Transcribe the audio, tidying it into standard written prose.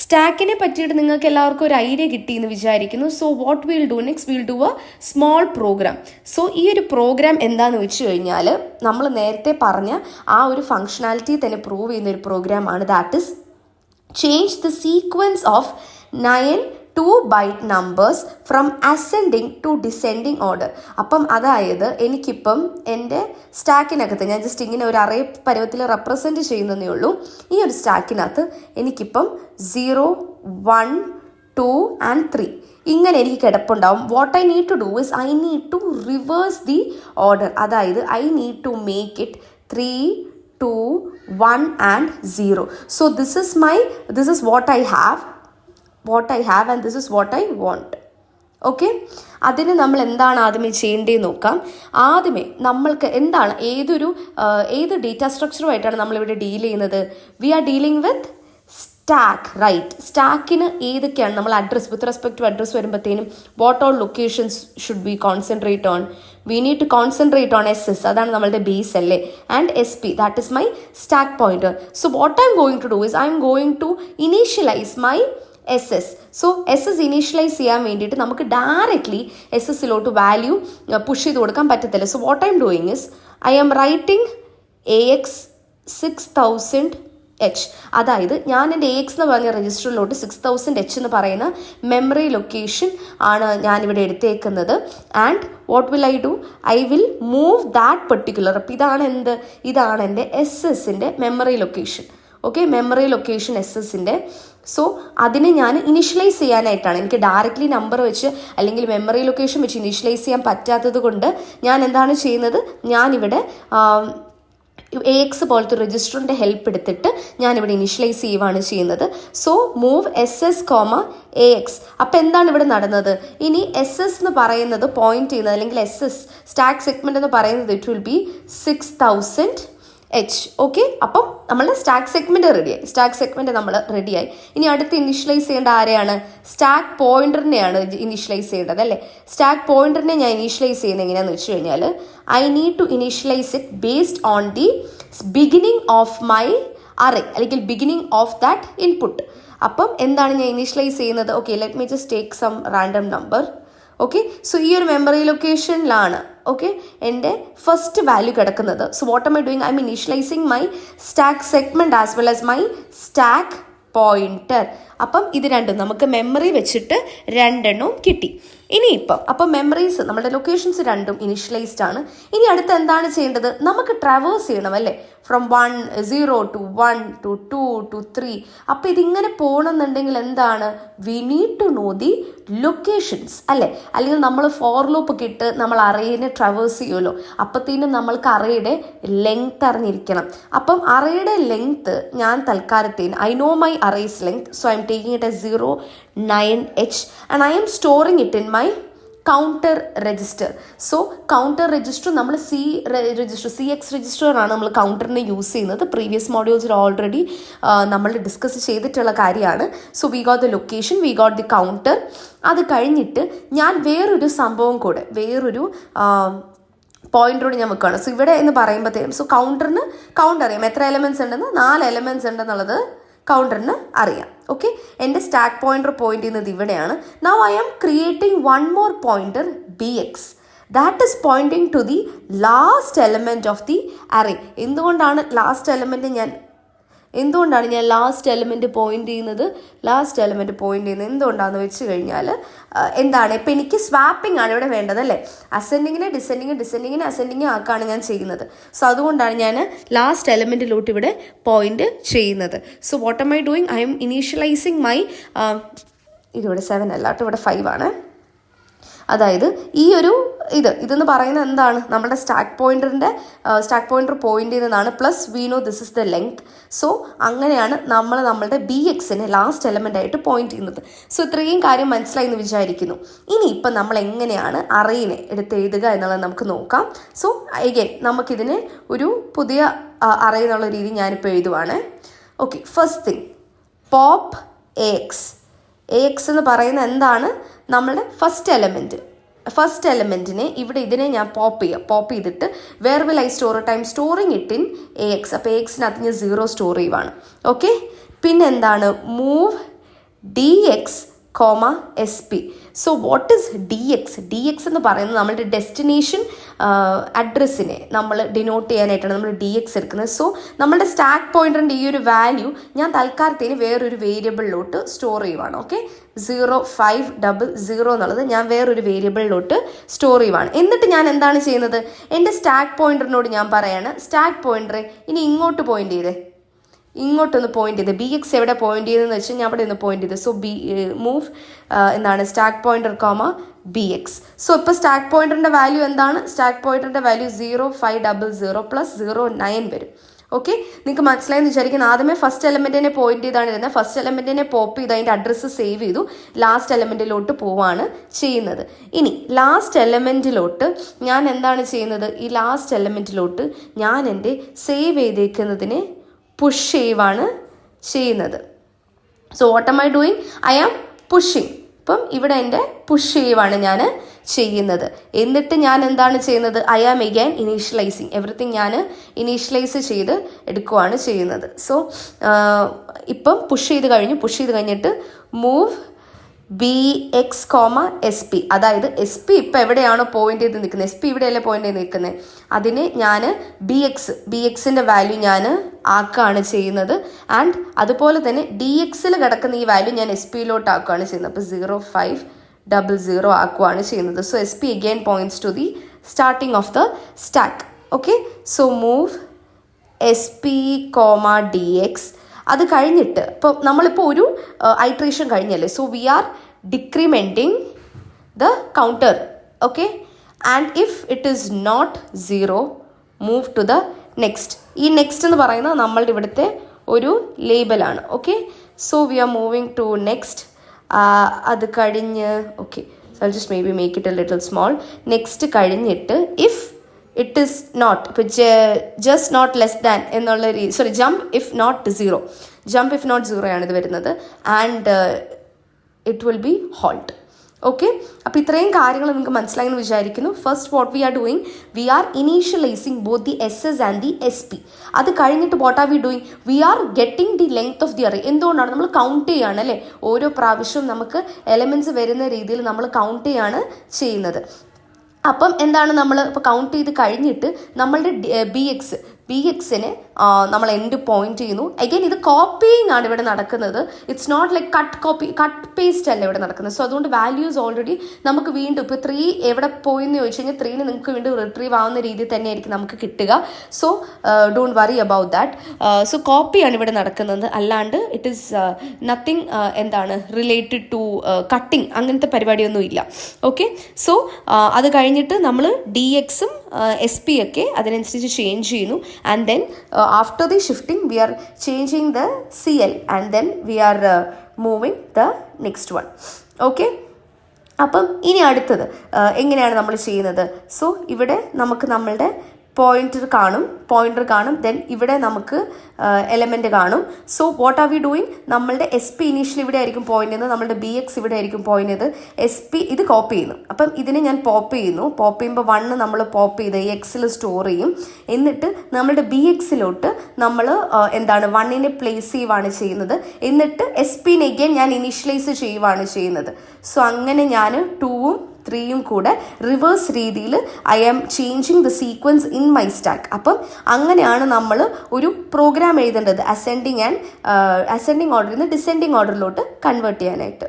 സ്റ്റാക്കിനെ പറ്റിയിട്ട് നിങ്ങൾക്ക് എല്ലാവർക്കും ഒരു ഐഡിയ കിട്ടിയെന്ന് വിചാരിക്കുന്നു. So what will do next, will do a small program. സോ ഈ ഒരു പ്രോഗ്രാം എന്താണെന്ന് വെച്ച് കഴിഞ്ഞാൽ നമ്മൾ നേരത്തെ പറഞ്ഞ ആ ഒരു ഫങ്ഷനാലിറ്റി തന്നെ പ്രൂവ് ചെയ്യുന്ന ഒരു പ്രോഗ്രാമാണ്. That is change the sequence of 9 2-byte numbers from ascending to descending order. അപ്പം അതായത് എനിക്കിപ്പം എൻ്റെ സ്റ്റാക്കിനകത്ത് ഞാൻ ജസ്റ്റ് ഇങ്ങനെ ഒരു അറേ പരുവത്തിൽ റെപ്രസെൻറ്റ് ചെയ്യുന്നതേ ഉള്ളൂ. ഈ ഒരു സ്റ്റാക്കിനകത്ത് എനിക്കിപ്പം 0 1 2 and 3 ഇങ്ങനെ എനിക്ക് കിടപ്പുണ്ടാവും. What I need to do is I need to reverse the order. അതായത് I need to make it 3 2 1 and 0. So this is what I have and this is what I want. Okay, അതിന് നമ്മൾ എന്താണ് ആദ്യമേ ചെയ്യേണ്ടതെന്ന് നോക്കാം. ആദ്യമേ നമ്മൾക്ക് എന്താണ് ഏത് ഡേറ്റ സ്ട്രക്ചറുമായിട്ടാണ് നമ്മളിവിടെ ഡീൽ ചെയ്യുന്നത്? We are dealing with stack, right? സ്റ്റാക്കിന് ഏതൊക്കെയാണ് നമ്മൾ address with respect to address വരുമ്പോഴത്തേനും what all locations should be concentrate on? We need to concentrate on SS, അതാണ് നമ്മളുടെ ബേസ് അല്ലേ, and SP, that is my stack pointer. So what I am going to do is I am going to initialize my SS. So SS initialize ചെയ്യാൻ വേണ്ടിയിട്ട് നമുക്ക് directly SSലോട്ട് value push ചെയ്ത് കൊടുക്കാൻ പറ്റത്തില്ല. So what I am doing is I M writing AX 6000H. അതായത് ഞാൻ എൻ്റെ AX എന്ന് പറഞ്ഞ രജിസ്റ്ററിലോട്ട് 6000H എന്ന് പറയുന്ന മെമ്മറി ലൊക്കേഷൻ ആണ് ഞാനിവിടെ എടുത്തേക്കുന്നത്. And what will I do? I will move that particular. അപ്പം ഇതാണ് എൻ്റെ SS-ൻ്റെ memory location. Okay, memory location SS-ൻ്റെ. സോ അതിനെ ഞാൻ ഇനിഷ്യലൈസ് ചെയ്യാനായിട്ടാണ്. എനിക്ക് ഡയറക്റ്റ്ലി നമ്പർ വെച്ച് അല്ലെങ്കിൽ മെമ്മറി ലൊക്കേഷൻ വെച്ച് ഇനിഷ്യലൈസ് ചെയ്യാൻ പറ്റാത്തത് കൊണ്ട് ഞാൻ എന്താണ് ചെയ്യുന്നത്? ഞാനിവിടെ AX പോലത്തെ രജിസ്റ്ററിൻ്റെ ഹെൽപ്പ് എടുത്തിട്ട് ഞാനിവിടെ ഇനിഷ്യലൈസ് ചെയ്യുകയാണ് ചെയ്യുന്നത്. So move SS, AX. അപ്പം എന്താണ് ഇവിടെ നടന്നത്? ഇനി SS എന്ന് പറയുന്നത് പോയിന്റ് ചെയ്യുന്നത് അല്ലെങ്കിൽ SS സ്റ്റാക്ക് സെഗ്മെന്റ് എന്ന് പറയുന്നത് it will B 6000H. Okay, അപ്പം നമ്മളുടെ സ്റ്റാക്ക് സെഗ്മെന്റ് നമ്മൾ റെഡിയായി. ഇനി അടുത്ത് ഇനിഷ്യലൈസ് ചെയ്യേണ്ട ആരെയാണ്? സ്റ്റാക്ക് പോയിന്ററിനെയാണ് ഇനിഷ്യലൈസ് ചെയ്യേണ്ടത് അല്ലേ? സ്റ്റാക്ക് പോയിന്ററിനെ ഞാൻ ഇനിഷ്യലൈസ് ചെയ്യുന്നത് എങ്ങനെയാണെന്ന് വെച്ച് കഴിഞ്ഞാൽ I need to initialize it based on the beginning of my array അല്ലെങ്കിൽ ബിഗിനിങ് ഓഫ് ദാറ്റ് ഇൻപുട്ട്. അപ്പം എന്താണ് ഞാൻ ഇനിഷ്യലൈസ് ചെയ്യുന്നത്? Okay, let me just take some random number. Okay, so ഈ ഒരു മെമ്മറി ലൊക്കേഷനിലാണ് ഓക്കെ എൻ്റെ ഫസ്റ്റ് വാല്യൂ കിടക്കുന്നത്. So what am I doing? I am initializing my stack segment as well as my stack pointer. അപ്പം ഇത് രണ്ടും നമുക്ക് memory വെച്ചിട്ട് രണ്ടെണ്ണവും കിട്ടി. ഇനിയിപ്പം അപ്പം മെമ്മറീസ് നമ്മുടെ ലൊക്കേഷൻസ് രണ്ടും ഇനിഷ്യലൈസ്ഡ് ആണ്. ഇനി അടുത്ത് എന്താണ് ചെയ്യേണ്ടത്? നമുക്ക് ട്രാവേഴ്സ് ചെയ്യണം അല്ലേ, ഫ്രം 0 to 1 to 2 to 3. അപ്പം ഇതിങ്ങനെ പോകണമെന്നുണ്ടെങ്കിൽ എന്താണ്? We need to know the locations അല്ലേ? അല്ലെങ്കിൽ നമ്മൾ ഫോർ ലൂപ്പ് ഒക്കെ ഇട്ട് നമ്മൾ അറേനെ ട്രാവേഴ്സ് ചെയ്യുമല്ലോ, അപ്പത്തേനും നമ്മൾക്ക് അറേയുടെ ലെങ്ത് അറിഞ്ഞിരിക്കണം. അപ്പം അറേയുടെ ലെങ്ത് ഞാൻ തൽക്കാലത്തേന് I know my array's length, so I am taking it as 09H and I am storing it in my counter register. So counter register നമ്മൾ CX register ആണ് നമ്മൾ കൗണ്ടറിനെ യൂസ് ചെയ്യുന്നത്. പ്രീവിയസ് മോഡ്യൂൾസിൽ ഓൾറെഡി നമ്മൾ ഡിസ്കസ് ചെയ്തിട്ടുള്ള കാര്യമാണ്. So we got the location, we got the counter. അത് കഴിഞ്ഞിട്ട് ഞാൻ വേറൊരു പോയിന്ററോട് ഞാൻ വെക്കുകയാണ്. സോ ഇവിടെ എന്ന് പറയുമ്പോഴത്തേക്കും കൗണ്ടറിന് കൗണ്ട് അറിയാം, എത്ര എലമെന്റ്സ് ഉണ്ടെന്ന്? 4 എലമെന്റ്സ് ഉണ്ടെന്നുള്ളത് കൗണ്ടറിന് അറിയാം. ഓക്കെ, എൻ്റെ സ്റ്റാക്ക് പോയിന്റർ പോയിന്റ് ചെയ്യുന്നത് ഇവിടെയാണ്. Now I am creating one more pointer BX. That is pointing to the last element of the array. എന്തുകൊണ്ടാണ് ഞാൻ ലാസ്റ്റ് എലമെന്റ് പോയിന്റ് ചെയ്യുന്നത്? എന്തുകൊണ്ടാണെന്ന് വെച്ച് കഴിഞ്ഞാൽ എന്താണ്, ഇപ്പം എനിക്ക് സ്വാപ്പിംഗ് ആണ് ഇവിടെ വേണ്ടത് അല്ലേ? അസെൻഡിങ്ങിനെ ഡിസെൻഡിങ്ങിനെ ആക്കാണ് ഞാൻ ചെയ്യുന്നത്. സോ അതുകൊണ്ടാണ് ഞാൻ ലാസ്റ്റ് എലമെന്റിലോട്ട് ഇവിടെ പോയിന്റ് ചെയ്യുന്നത്. So what am I doing? I am initializing my ഇതിവിടെ 7 അല്ല കേട്ടോ, ഇവിടെ 5 ആണ്. അതായത് ഈ ഒരു ഇതെന്ന് പറയുന്നത് എന്താണ്? നമ്മുടെ സ്റ്റാക്ക് പോയിന്റർ പോയിന്റ് ചെയ്യുന്നതാണ്. Plus we know this is the length. So അങ്ങനെയാണ് നമ്മളുടെ BXനെ ലാസ്റ്റ് എലമെന്റ് ആയിട്ട് പോയിന്റ് ചെയ്യുന്നത്. സോ ഇത്രയും കാര്യം മനസ്സിലായി എന്ന് വിചാരിക്കുന്നു. ഇനി ഇപ്പം നമ്മൾ എങ്ങനെയാണ് അറേനെ എടുത്ത് എഴുതുക എന്നുള്ളത് നമുക്ക് നോക്കാം. സോ അഗൈൻ നമുക്കിതിന് ഒരു പുതിയ അറേ എന്നുള്ള രീതി ഞാനിപ്പോൾ എഴുതുവാണ്. Okay, first thing pop AX എന്ന് പറയുന്നത് എന്താണ്? നമ്മളുടെ ഫസ്റ്റ് എലമെന്റിനെ ഇതിനെ ഞാൻ പോപ്പ് ചെയ്തിട്ട് where will I store it? I am storing it in AX. അപ്പോൾ AXനകത്ത് ഞാൻ 0 സ്റ്റോർ ചെയ്യുവാണ്. ഓക്കെ, പിന്നെ എന്താണ്? Move D X comma S P. So what is D X? D X എന്ന് പറയുന്നത് നമ്മളുടെ ഡെസ്റ്റിനേഷൻ അഡ്രസ്സിനെ നമ്മൾ ഡിനോട്ട് ചെയ്യാനായിട്ടാണ് നമ്മൾ ഡി എക്സ് എടുക്കുന്നത്. സോ നമ്മുടെ സ്റ്റാക്ക് പോയിന്റിൻ്റെ ഈ ഒരു വാല്യൂ ഞാൻ തൽക്കാലത്തിന് വേറൊരു വേരിയബിളിലോട്ട് സ്റ്റോർ ചെയ്യുവാണ്. ഓക്കെ, 0500 എന്നുള്ളത് ഞാൻ വേറൊരു വേരിയബിളിലോട്ട് സ്റ്റോർ ചെയ്യുവാണ്. എന്നിട്ട് ഞാൻ എന്താണ് ചെയ്യുന്നത്, എൻ്റെ സ്റ്റാക്ക് പോയിന്ററിനോട് ഞാൻ പറയാണ്, സ്റ്റാക്ക് പോയിന്ററെ ഇനി ഇങ്ങോട്ട് പോയിന്റ് ചെയ്തേ, ഇങ്ങോട്ടൊന്ന് പോയിന്റ് ചെയ്ത്. ബി എക്സ് എവിടെ പോയിന്റ് ചെയ്തെന്ന് വെച്ചാൽ ഞാൻ അവിടെ ഒന്ന് പോയിന്റ് ചെയ്ത്. സോ മൂവ് എന്താണ് stack pointer comma B X. So ഇപ്പോൾ സ്റ്റാക്ക് പോയിന്ററിൻ്റെ വാല്യൂ എന്താണ്? സ്റ്റാക്ക് പോയിന്ററിൻ്റെ വാല്യൂ 0500 പ്ലസ് 09 വരും. ഓക്കെ, നിങ്ങൾക്ക് മനസ്സിലായെന്ന് വിചാരിക്കുന്നു. ആദ്യമേ ഫസ്റ്റ് എലമെന്റിനെ പോയിന്റ് ചെയ്താണ് ഇരുന്നത്. ഫസ്റ്റ് എലമെന്റിനെ പോപ്പ് ചെയ്ത് അതിൻ്റെ അഡ്രസ്സ് സേവ് ചെയ്തു, ലാസ്റ്റ് എലമെന്റിലോട്ട് പോവാണ് ചെയ്യുന്നത്. ഇനി ലാസ്റ്റ് എലമെന്റിലോട്ട് ഞാൻ എന്താണ് ചെയ്യുന്നത്, ഈ ലാസ്റ്റ് എലമെന്റിലോട്ട് ഞാൻ എൻ്റെ സേവ് ചെയ്തേക്കുന്നതിനെ പുഷ് ചെയ്യുവാണ് ചെയ്യുന്നത്. So what am I doing? I am pushing. ഇപ്പം ഇവിടെ എൻ്റെ പുഷ് ചെയ്യുവാണ് ഞാൻ ചെയ്യുന്നത്. എന്നിട്ട് ഞാൻ എന്താണ് ചെയ്യുന്നത്, I am again initialising everything. ഞാൻ ഇനീഷ്യലൈസ് ചെയ്ത് എടുക്കുവാണ് ചെയ്യുന്നത്. സോ ഇപ്പം പുഷ് ചെയ്ത് കഴിഞ്ഞിട്ട് move B X comma S P. അതായത് എസ് പി ഇപ്പം എവിടെയാണോ പോയിന്റ് ചെയ്ത് നിൽക്കുന്നത്, എസ് പി ഇവിടെയല്ലേ പോയിന്റ് ചെയ്ത് നിൽക്കുന്നത്, അതിന് ഞാൻ ബി എക്സിൻ്റെ വാല്യൂ ഞാൻ ആക്കുകയാണ് ചെയ്യുന്നത്. ആൻഡ് അതുപോലെ തന്നെ ഡി എക്സിൽ കിടക്കുന്ന ഈ വാല്യൂ ഞാൻ എസ് പിയിലോട്ട് ആക്കുകയാണ് ചെയ്യുന്നത്. അപ്പോൾ 0500 ആക്കുകയാണ് ചെയ്യുന്നത്. So S P again points to the starting of the stack. Okay, so move S P comma D X. അത് കഴിഞ്ഞിട്ട് ഇപ്പോൾ നമ്മളിപ്പോൾ ഒരു ഐട്രേഷൻ കഴിഞ്ഞല്ലേ. So we are decrementing the counter. Okay, and if it is not 0 move to the next. ഈ next എന്ന് പറയുന്നത് നമ്മളുടെ ഇവിടുത്തെ ഒരു ലേബലാണ്. Okay, so we are moving to next. അത് കഴിഞ്ഞ് okay, so I just may B make it a little small. Next കഴിഞ്ഞിട്ട് ഇഫ് ഇറ്റ് ഈസ് നോട്ട്, ഇപ്പോൾ ജസ്റ്റ് നോട്ട് ലെസ് ദാൻ എന്നുള്ള ജംപ് ഇഫ് നോട്ട് 0 ആണ് ഇത് വരുന്നത്. And it will be halt. Okay, അപ്പോൾ ഇത്രയും കാര്യങ്ങൾ നിങ്ങൾക്ക് മനസ്സിലായി എന്ന് വിചാരിക്കുന്നു. First what we are doing, we are initializing both the S S and the S P. അത് കഴിഞ്ഞിട്ട് what are we doing, we are getting the length of the array. എന്തുകൊണ്ടാണ് നമ്മൾ കൗണ്ട് ചെയ്യാണ് അല്ലേ, ഓരോ പ്രാവശ്യവും നമുക്ക് എലമെൻറ്റ്സ് വരുന്ന രീതിയിൽ നമ്മൾ കൗണ്ട് ചെയ്യാണ് ചെയ്യുന്നത്. അപ്പം എന്താണ്, നമ്മൾ ഇപ്പോൾ കൗണ്ട് ചെയ്ത് കഴിഞ്ഞിട്ട് നമ്മളുടെ ബി എക്സിനെ നമ്മൾ എൻഡ് പോയിന്റ് ചെയ്യുന്നു. അഗൈൻ ഇത് കോപ്പിയിങ് ആണ് ഇവിടെ നടക്കുന്നത്. It's not like cut paste അല്ല ഇവിടെ നടക്കുന്നത്. സോ അതുകൊണ്ട് വാല്യൂസ് ഓൾറെഡി നമുക്ക് വീണ്ടും ഇപ്പോൾ 3 എവിടെ പോയെന്ന് ചോദിച്ചു കഴിഞ്ഞാൽ 3 നിങ്ങൾക്ക് വീണ്ടും റിട്രീവ് ആവുന്ന രീതിയിൽ തന്നെ ആയിരിക്കും നമുക്ക് കിട്ടുക. So don't worry about that. So കോപ്പിയാണ് ഇവിടെ നടക്കുന്നത്, അല്ലാണ്ട് ഇറ്റ് ഈസ് നത്തിങ് എന്താണ് റിലേറ്റഡ് ടു കട്ടിങ്, അങ്ങനത്തെ പരിപാടിയൊന്നും ഇല്ല. ഓക്കെ, സോ അത് കഴിഞ്ഞിട്ട് നമ്മൾ ഡി എക്സും എസ് പി ഒക്കെ അതിനനുസരിച്ച് ചേഞ്ച് ചെയ്യുന്നു. And then after the shifting we are changing the CL and then we are moving the next one. Okay, അപ്പം ഇനി അടുത്തത് എങ്ങനെയാണ് നമ്മൾ ചെയ്യുന്നത്? സോ ഇവിടെ നമുക്ക് നമ്മളുടെ പോയിന്റർ കാണും ദെൻ ഇവിടെ നമുക്ക് എലമെന്റ് കാണും. So what are we doing, നമ്മളുടെ എസ് പി ഇനീഷ്യലി ഇവിടെ ആയിരിക്കും പോയിന്റ് ചെയ്യുന്നത്, നമ്മളുടെ ബി എക്സ് ഇവിടെ ആയിരിക്കും പോയിന്റ് ചെയ്ത്, എസ് പി ഇത് കോപ്പി ചെയ്യുന്നു. അപ്പം ഇതിനെ ഞാൻ പോപ്പ് ചെയ്യുമ്പോൾ 1 നമ്മൾ പോപ്പ് ചെയ്ത് എക്സിൽ സ്റ്റോർ ചെയ്യും. എന്നിട്ട് നമ്മളുടെ ബി എക്സിലോട്ട് നമ്മൾ എന്താണ് 1നെ പ്ലേസ് ചെയ്യുവാണ് ചെയ്യുന്നത്. എന്നിട്ട് എസ് പിനെ അഗൈൻ ഞാൻ ഇനീഷ്യലൈസ് ചെയ്യുവാണ് ചെയ്യുന്നത്. സോ അങ്ങനെ ഞാൻ 2ഉം 3യും കൂടെ റിവേഴ്സ് രീതിയിൽ I am changing the sequence in my stack. അപ്പം അങ്ങനെയാണ് നമ്മൾ ഒരു പ്രോഗ്രാം എഴുതേണ്ടത്, അസെൻഡിങ് ഓർഡറിൽ നിന്ന് ഡിസെൻഡിങ് ഓർഡറിലോട്ട് കൺവേർട്ട് ചെയ്യാനായിട്ട്.